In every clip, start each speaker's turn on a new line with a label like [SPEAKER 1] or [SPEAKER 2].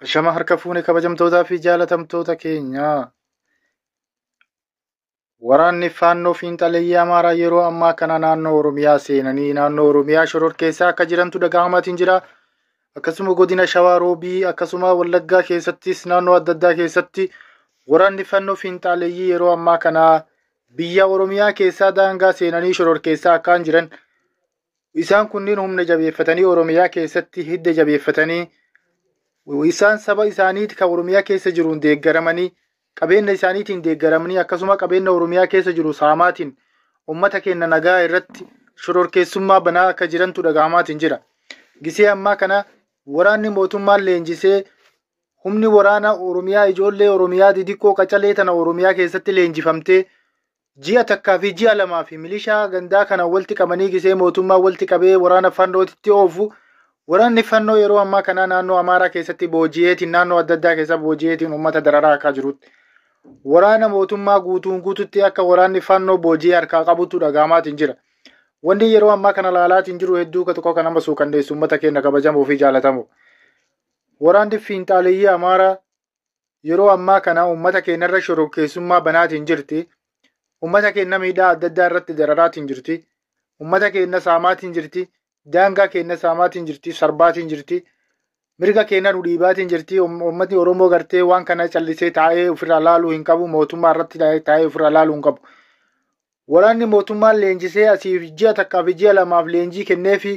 [SPEAKER 1] Shama harka fuune kabajamtootaa fi jaalatamtoota keenya. Waraanni Faannoo Fiinxaleeyyii Amaaraa yeroo ammaa kana naannoo Oromiyaa seenanii naannoo Oromiyaa shororkeessaa akka jirantu dhaga'amaatiin jira. Akkasuma godina Shawaa Roobii akkasuma Wallaggaa keessattis naannoo adda addaa keessatti waraanni Faannoo Fiinxaleeyyii yeroo ammaa kana biyya Oromiyaa keessaa daangaa seenanii shororkeessaa akkaan jiran. Isaan kunniin humna jabeeffatanii Oromiyaa keessatti hidda jabeeffatanii isaan saba isaaniiti kan Oromiyaa keessa jiruun deeggaramanii qabeenya isaaniitiin deeggaramanii akkasuma qabeenya Oromiyaa keessa jiru saamaatiin uummata keenya nagaa irratti shororkeessummaa banaa akka jirantu dhaga'amaatiin jira. Gisee ammaa kana waraanni mootummaan leenjisee humni waraana Oromiyaa ijoollee Oromiyaa didiqqoo qacalee tana Oromiyaa keessatti leenjifamtee ji'a takkaa fi ji'a lamaa fi milishaa gandaa kana walitti qabanii gisee mootummaa walitti qabee waraana Faannootitti oofu. Waraanni Faannoo yeroo ammaa kana naannoo Amaaraa keessatti booji'eetiin naannoo adda addaa keessa booji'eetiin uummata dararaa akka jirutti. Waraana mootummaa guutuun guututti akka waraanni Faannoo booji'ee harkaa qabutu dhaga'amaatiin jira. Wanni yeroo ammaa kana laalaatiin jiru hedduu tokko kan nama suukanneessu uummata keenya kabajamoo fi jaalatamoo. Waraanni Fiinxaleeyyii Amaaraa yeroo ammaa kana uummata keenyarra shororkeessummaa banaatiin jirti. Uummata keenya miidhaa adda addaa irratti dararaatiin jirti. Uummata keenya saamaatiin jirti. Daangaa keenya saamaatiin jirti, sarbaatiin jirti, mirga keenya nu dhiibaatiin jirti. Uummatni Oromoo gartee waan kana callisee taa'ee ofirraa laaluu hin qabu. Mootummaa irratti taa'ee ofirraa laaluu hin qabu. Waraanni mootummaan leenjisee asiif ji'a takkaa fi ji'a lamaaf leenjii kennee fi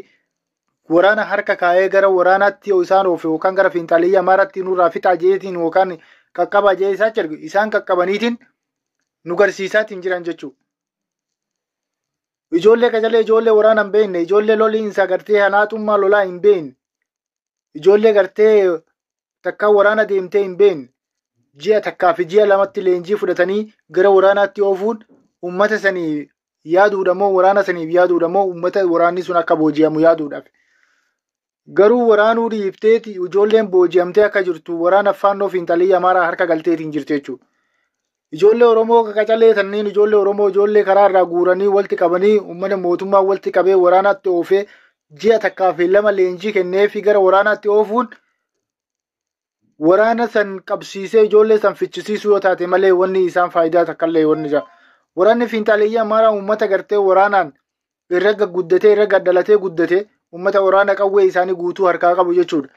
[SPEAKER 1] waraana harka kaa'ee gara waraanaatti isaan oofe yookaan gara Fiinxaleeyyii Amaaraatti nurraa fixaa jeetiin yookaan qaqqabaa jee isaan qaqqabaniitiin nu garsiisaatiin jiran jechuudha. Ijoollee qacalee ijoollee waraana hin beekne ijoollee loliinsa gartee hanaaxummaa lolaa hin beekne ijoollee gartee takkaa waraana deemtee hin beekne ji'a takkaa fi ji'a lamatti leenjii fudhatanii gara waraanaatti oofuun uummata sanii yaaduudhamoo waraana saniif yaaduudhamoo uummata waraanni sun akka booji'amu yaaduudhaaf. Garuu waraanuu dhiifteeti ijoolleen booji'amtee akka jirtu waraana Faannoo Fiinxaleeyyii Amaaraa harka galteetiin jirti jechuudha. Ijoollee Oromoo qacalee tanniin ijoollee Oromoo ijoollee karaa irraa guuranii walitti qabanii uummata mootummaa walitti qabee waraanaatti oofee ji'a takkaa fi lama leenjii kennee fi gara waraanaatti oofuun waraana san qabsiisee ijoollee san fichisiisuu yoo taate malee wanni isaan faayidaa takkallee wanni jira. Waraanni Fiinxaleeyyii Amaaraa uummata gartee waraanaan irra guddatee irra gaddalatee guddate uummata waraana qawwee isaanii guutuu harkaa qabu jechuudha.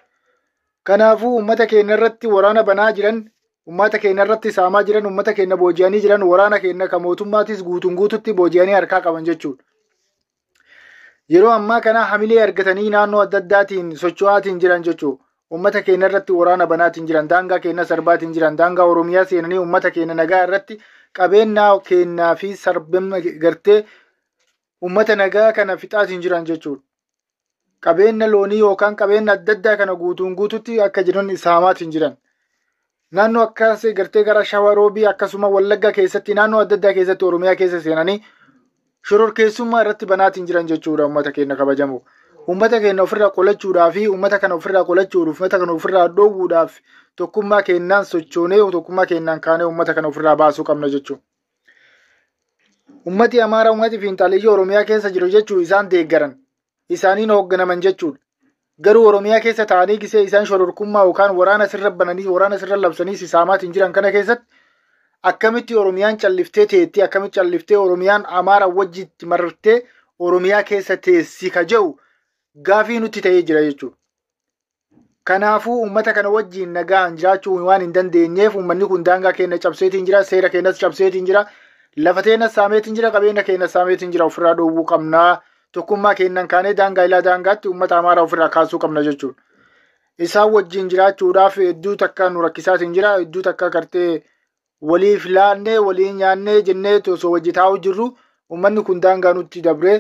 [SPEAKER 1] Kanaafuu uummata keenya irratti waraana banaa jiran. Uummata keenya irratti saamaa jiran uummata keenya booji'anii jiran waraana keenya kan mootummaatis guutuun guututti booji'anii harkaa qaban jechuudha. Yeroo ammaa kana hamilee argatanii naannoo adda addaatiin socho'aatiin jiran jechuudha. Uummata keenya irratti waraana banaatiin jiran daangaa keenya sarbaatiin jiran daangaa Oromiyaa seenanii uummata keenya nagaa irratti qabeenyaa keenyaa fi sarbama gartee uummata nagaa kana fixaatiin jiran jechuudha. Qabeenya loonii yookaan qabeenya adda addaa kana guutuun guututti akka jiran saamaatiin jiran. Naannoo akkas gartee gara Shawaa Roobii akkasuma Wallaggaa keessatti naannoo adda addaa keessatti Oromiyaa keessa seenanii shororkeessummaa irratti banaatiin jiran jechuudha uummata keenya kabajamoo. Uummata keenya ofirraa qolachuudhaa fi uummata kana ofirraa qolachuudhaaf uummata kana ofirraa dhoowwuudhaaf tokkummaa keenyaan sochoonee tokkummaa keenyaan kaanee uummata kana ofirraa baasuu qabna jechuudha. Uummati Amaaraa uummati Fiinxaleeyyii Oromiyaa keessa jiru jechuun isaan deeggaran isaaniin hoogganaman jechuudha. Garuu Oromiyaa keessa taa'anii gisee isaan shororkummaa yookaan waraana sirra bananii waraana sirra labsanii saamaatiin jiran kana keessatti akkamitti Oromiyaan calliftee teetti akkamitti calliftee Oromiyaan Amaaraa wajjiitti martee Oromiyaa keessa teessi ka jedhu gaafii nutti ta'ee jira jechuudha. Kanaafuu uummata kana wajjiin nagaan jiraachuu waan hin dandeenyeef uummanni kun daangaa keenya cabseetiin jira seera keenyas cabseetiin jira lafa teenyas saameetiin jira qabeenya keenyas saameetiin jira ofirraa dhoowwuu qabnaa. Tokkummaa keenyaan kaanee daangaa ilaa daangaatti uummata Amaaraa ofirraa kaasuu qabna jechuudha. Isaan wajjin jiraachuudhaaf hedduu takka nu rakkisaatiin jira. Hedduu takka gartee waliif laannee waliin nyaannee jennee osoo wajji taa'u jirru uummanni kun daangaa nutti dabree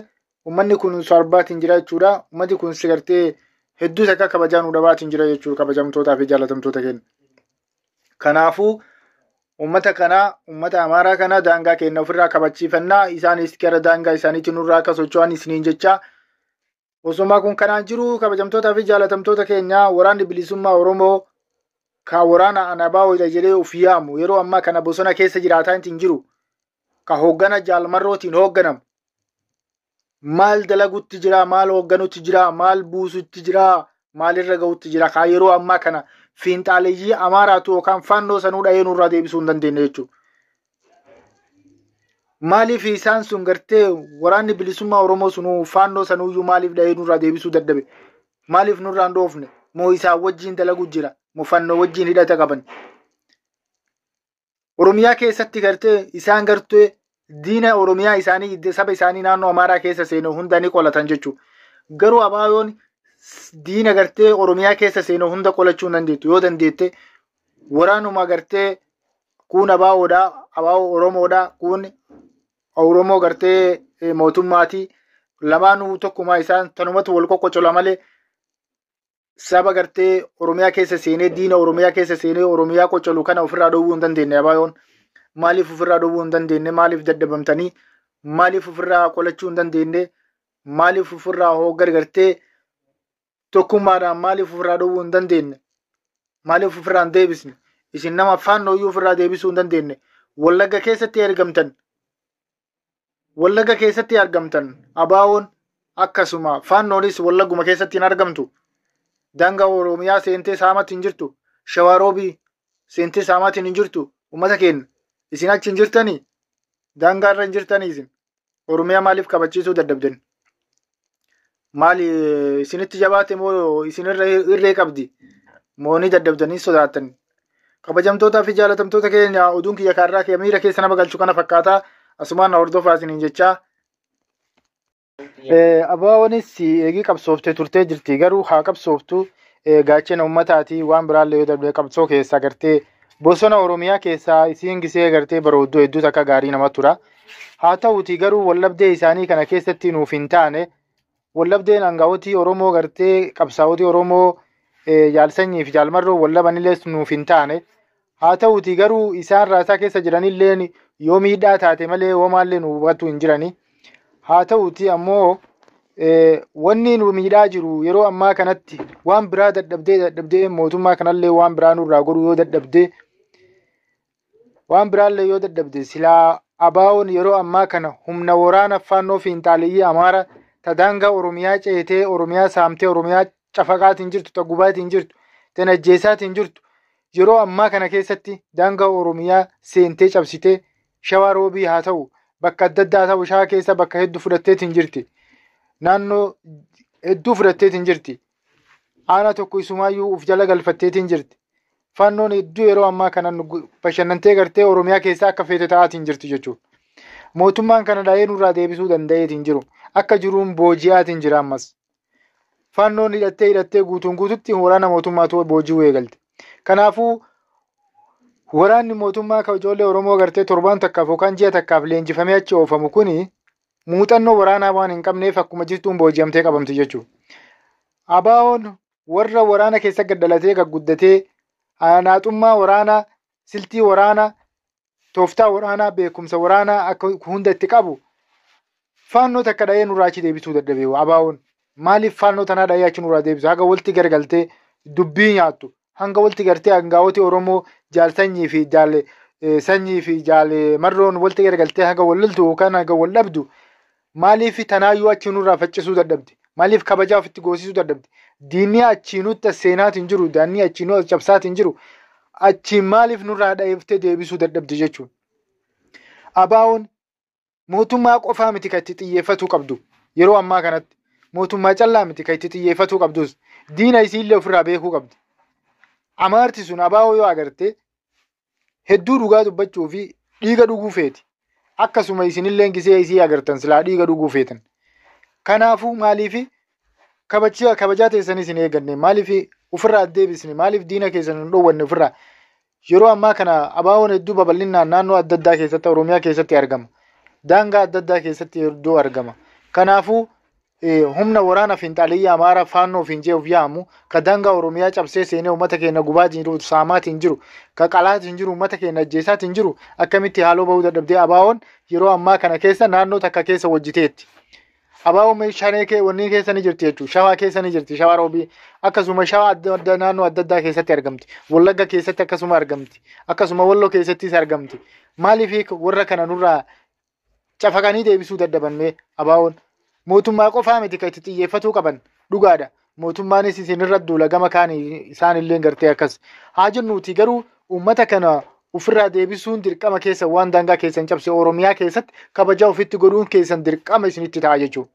[SPEAKER 1] uummanni kun sarbaatiin jira jechuudha. Uummanni kun gartee hedduu takka kabajaa nu dhabaatiin jira jechuudha kabajamtootaa fi jaalatamtoota keenya. Kanaafuu uummata kana uummata Amaaraa kana daangaa keenya ofirraa kabachiifannaa isaanis gara daangaa isaaniitiin nurraa akka socho'an isiniin jecha osuma kun kanaan jiru kabajamtootaa fi jaalatamtoota keenya waraanni bilisummaa Oromoo ka waraana Anabaa jedhee of yaamu yeroo ammaa kana bosona keessa jiraataa hin jiru ka hooggana Jaalmarrootiin hoogganamu maal dalagutti jira maal hoogganutti jira maal buusutti jira maalirra ga'utti jira ka yeroo ammaa kana fiinxaaleeyyii Amaaraatu yookaan faannoo sanuu dhahee nurraa deebisuu hin dandeenye jechuudha. Maaliif isaan sun gartee waraanni bilisummaa Oromoo sunuu faannoo sanuuyyuu maaliif dhahee nurraa deebisuu dadhabe? Maaliif nurraa hin dhoofne? Moo isaan wajjin dalagu jira? Moo fannoo wajjin hidhata qaban? Oromiyaa keessatti gartee isaan gartee diina Oromiyaa isaanii saba isaanii naannoo Amaaraa keessa seenuu hunda ni qolatan jechuudha. Garuu abaayoon diina gartee Oromiyaa keessa seenuu hunda qolachuu hin dandeettu. Yoo dandeette waraanuma gartee kun abaawoodhaa, abaawoo Oromoodhaa, kun Oromoo gartee mootummaatii lamaanuu tokkuma isaan tanumatu wal qoqqocola malee saba gartee Oromiyaa keessa seenee diina Oromiyaa keessa seenee Oromiyaa qoccolu kana ofirraa dhowwuu hin dandeenye abaayoon. Maaliif ofirraa dhowwuu hin dandeenye? Maaliif daddabamtanii? Maaliif ofirraa qolachuu hin dandeenye? Maaliif ofirraa hoggar gartee tokkummaadhaan maaliif ofirraa dhowwuu hin dandeenye? Maaliif ofirraa hin deebisne? Isin nama faannooyyuu ofirraa deebisuu hin dandeenye. Wallagga keessatti argamtan. Wallagga keessatti argamtan. Abaawoon akkasuma faannoonis wallagguma keessatti hin argamtu. Daangaa Oromiyaa seentee saamatti hin jirtu. Shawaroobii seentee saamatti hin jirtu. Uummata keenya isin achi hin jirtanii? Daangaa irra hin jirtanii isin? Oromiyaa maaliif kabachiisuu dadhabdan? Maali isinitti jabaate moo isinirra irree qabdi? Moo ni dadhabdanii sodaatan? Kabajamtootaa fi jaalatamtoota keenya oduun kiyya kaarraa kee miira keessa nama galchu kana fakkaataa asumaan na hordofaa isiniin jechaa. Abaawoonis eegii qabsooftee turtee jirti garuu haa qabsooftu gaachana uummataati waan biraallee yoo darbee qabsoo keessa gartee bosona Oromiyaa keessaa isiin gisee gartee barooddoo hedduutu akka gaarii nama tura. Haa ta'uuti garuu wallabdee isaanii kana keessatti nuuf hin taane wallabdeen hangawotii Oromoo gartee qabsaa'otii Oromoo jaalsanyii fi jaalmarroo wallabanillee nuuf hin taane. Haa ta'uuti garuu isaan raasaa keessa jiranillee yoo miidhaa taate malee hoomaallee nu hubatu hin jirani. Haa ta'uuti ammoo wanni nu miidhaa jiru yeroo ammaa kanatti waan biraa dadhabdee mootummaa kanallee waan biraa nurraa godhu yoo dadhabdee waan biraallee yoo dadhabde silaa abaawoon yeroo ammaa kana humna waraana faannoo fiinxaaleeyyii Amaara ta daangaa Oromiyaa ceetee Oromiyaa saamtee Oromiyaa cafaqaatiin jirtu ta gubaatiin jirtu ta najjeesaatiin jirtu yeroo ammaa kana keessatti daangaa Oromiyaa seentee cabsitee Shawaa Roobii haa ta'u bakka adda addaa ta'u Shawaa keessa bakka hedduu fudhatteetiin jirti. Naannoo hedduu fudhatteetiin jirti. Aana tokko isumaayyuu uf jala galfatteetiin jirti. Faannoon hedduu yeroo ammaa kana bashannantee gartee Oromiyaa keessaa akka feete ta'aatiin jirti jechuudha. Mootummaan kana dhahee nurraa deebisuu danda'eetiin jiru. Akka jiruun booji'aatiin jira ammas. Faannoon hidhattee guutuun guututti waraana mootummaatu booji'uu eegalte. Kanaafuu waraanni mootummaa ka ijoollee Oromoo gartee torbaan takkaaf yookaan ji'a takkaaf leenjifamee achi oofamu kuni muuxannoo waraanaa waan hin qabneef akkuma jirtuun booji'amtee qabamti jechuudha. Abaawoon warra waraana keessa gaddalatee gagguddatee naaxummaa waraanaa, siltii waraanaa, tooftaa waraanaa, beekumsa waraanaa akka hunda itti qabu faannoo takka dhahee nurraa achi deebisuu dadhabee abaawoon maaliif faannoo tanaa dhahee achi nurraa deebisu haga walitti gargaltee dubbii nyaattu hanga walitti gartee hangaawoti Oromoo jaalsanyii fi sanyii fi marroon walitti gargaltee haga walloltu yookaan haga wal dhabdu maaliif tanaayyuu achi nurraa faccisuu dadhabde? Maaliif kabajaa ofitti goosisuu dadhabde? Diinni achiinutti seenaatiin jiru, daanni achiinuu cabsaatiin jiru, achiin maaliif nurraa dhaheeftee deebisuu dadhabde jechuudha. Abaawoon mootummaa qofaa miti kan itti xiyyeeffatuu qabdu yeroo ammaa kanatti mootummaa callaa miti kan itti xiyyeeffatuu qabdus diina isiillee ofirraa beekuu qabdi. Amaarti sun abaawoo yoo agarte hedduu dhugaa dubbachuu fi dhiiga dhuguu feeti. Akkasuma isinillee gisee isii agartan silaa dhiiga dhuguu feetan. Kanaafuu maaliif kabajaa teessanis hin eeganne? Maaliif ofirraa deebisne? Maaliif diina keessan hin dhoowwanne ofirraa? Yeroo ammaa kana abaawoon hedduu babal'inaan naannoo adda addaa keessatti Oromiyaa keessatti argama. Daangaa adda addaa keessatti hedduu argama. Kanaafuu humna waraana fiinxaaleeyyii Amaaraa faannoo fiinjee of yaamu ka daangaa Oromiyaa cabsee seenee uummata keenya gubaa jiru, saamaatiin jiru, ka qalaatiin jiru, uummata keenya ajjeesaatiin jiru akkamitti haaloo bahuu dadhabdee abaawoon yeroo ammaa kana keessa naannoo takka keessa hojjiteetti. Abaawoon shanee wanni keessa ni jirti jechuudha. Shawaa keessa ni jirti. Shawaa Roobii akkasuma shawaa naannoo adda addaa keessatti argamti. Wallagga keessatti akkasuma argamti. Akkasuma Walloo keessattis argamti. Maaliif warra kana nurraa cafaqanii deebisuu dadhabannee abaawoon mootummaa qofaa miti kan itti xiyyeeffatuu qaban dhugaadha. mootummaanis isinirra duula gama kaan isaanillee gartee akkas haa jennuuti. Garuu uummata kana ofirraa deebisuun dirqama keessa waan daangaa keessan cabse Oromiyaa keessatti kabajaa ofitti godhuun keessan dirqama isinitti ta'a jechuudha.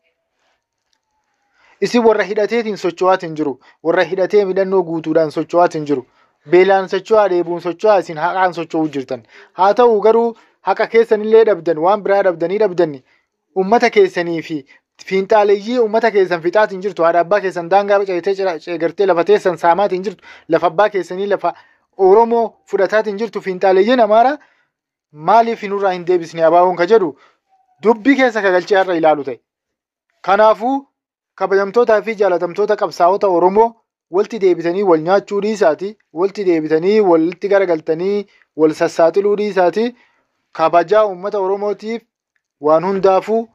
[SPEAKER 1] Isin warra hidhateetiin socho'aatiin jiru, warra hidhatee midhannoo guutuudhaan socho'aatiin jiru, beelaan socho'aa deebuun socho'aa isin haqaan socho'uu jirtan. Haa ta'u garuu haqa keessanillee dhabdan waan biraa dhabdanii uummata keessanii fi fiinxaaleeyyii uummata keessan fixaatiin jirtu. Haadha abbaa keessan daangaa ceegartee lafa teessan saamaatiin jirtu. Lafa abbaa keessanii lafa Oromoo fudhataatiin jirtu fiinxaaleeyyiin Amaaraa maaliif nurraa hin deebisne abaaboon ka jedhu dubbii keessa kagalchee har'a ilaalu ta'e. Kanaafuu kabajamtootaa fi jaalatamtoota qabsaa'ota Oromoo walti deebitanii wal nyaachuu dhiisaati, walti deebitanii walitti garagaltanii wal sassaaxiluu dhiisaati. Kabajaa uummata Oromootiif waan hundaafuu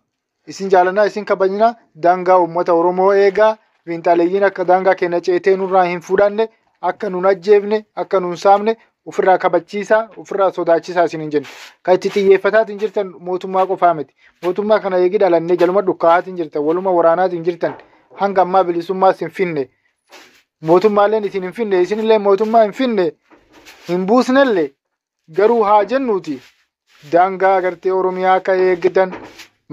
[SPEAKER 1] isin jaalannaa isin kabajna. Daangaa uummata Oromoo eegaa. Fiinxaaleeyyiin akka daangaa keenya ceetee nurraa hin fudhanne, akka nun ajjeefne, akka nun saamne ofirraa kabachiisaa, ofirraa sodaachisaa isin hin jennu. Kan itti xiyyeeffataatiin jirtan mootummaa qofaa miti. Mootummaa kana eegi dhalannee jaluma dukkaa'aatiin jirtan, waluma waraanaatiin jirtan hanga ammaa bilisummaas hin finne. Mootummaaleen isin hin finne, isinillee mootummaa hin finne, hin buusnellee garuu haa jennuuti. Daangaa gartee Oromiyaa akka eegdan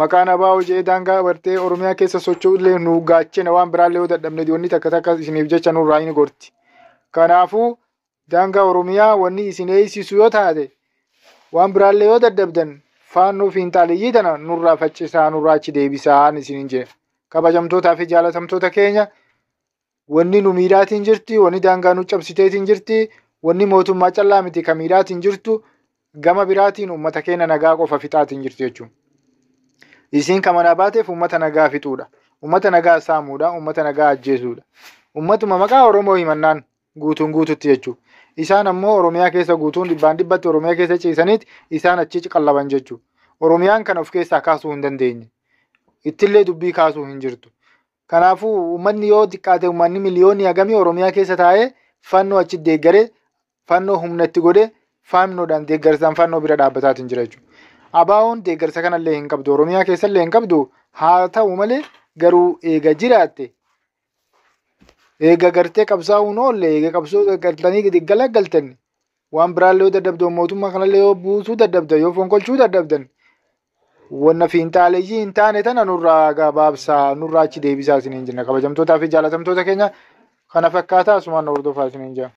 [SPEAKER 1] maqaan abaa'oo jedhee daangaa gartee Oromiyaa keessa socho'ullee nu gaachena waan biraallee yoo dadhabne wanni takka isiniif jecha nurraa hin gorti. Kanaafuu daangaa Oromiyaa wanni isin eeysisu yoo taate waan biraallee yoo dadhabdan faannoo fiinxaaleeyyii tana nurraa faccisaa nurraa achi deebisaa isinin jedha. Kabajamtootaa fi jaalatamtoota keenya wanni nu miidhaatiin jirti, wanni daangaa nu cabsiteetiin jirti, wanni mootummaa callaa miti kan miidhaatiin jirtu gama biraatiin uummata keenya nagaa qofa fixaatiin jirti jechuudha. Isin kan mana baateef uummata nagaa fixuudha. Uummata nagaa saamuudha. Uummata nagaa ajjeesuudha. Uummatuma maqaa Oromoo himannaan guutuun guututti jechuudha. Isaan ammoo Oromiyaa keessa guutuun dhibbaan dhibbatti Oromiyaa keessa ciisaniiti isaan achi qallaban jechuudha. Oromiyaan kana of keessaa kaasuu hin dandeenye. Ittillee dubbii kaasuu hin jirtu. Kanaafuu uummanni yoo xiqqaate uummanni miliyoonni hagamii Oromiyaa keessa taa'ee fannoo achi deeggaree fannoo humna itti godhee faannoodhaan deeggarsaan fannoo bira dhaabbataatiin jira jechuudha. Abaawoon deeggarsa kanallee hin qabdu, Oromiyaa keessallee hin qabdu. Haa ta'u malee garuu eega jiraatte eega gartee qabsaa'uun oolle eega qabsoo galtanii galagaltan waan biraallee yoo dadhabdan mootummaa kanallee yoo buusuu dadhabdan yoo fonkolchuu dadhabdan wanna fiinxaaleeyyii hin taane tana nurraa gabaabsaa nurraa achi deebisaa isiniin jenna. Kabajamtootaa fi jaalatamtoota keenya kana fakkaataa asumaan hordofaa isiniin jenna.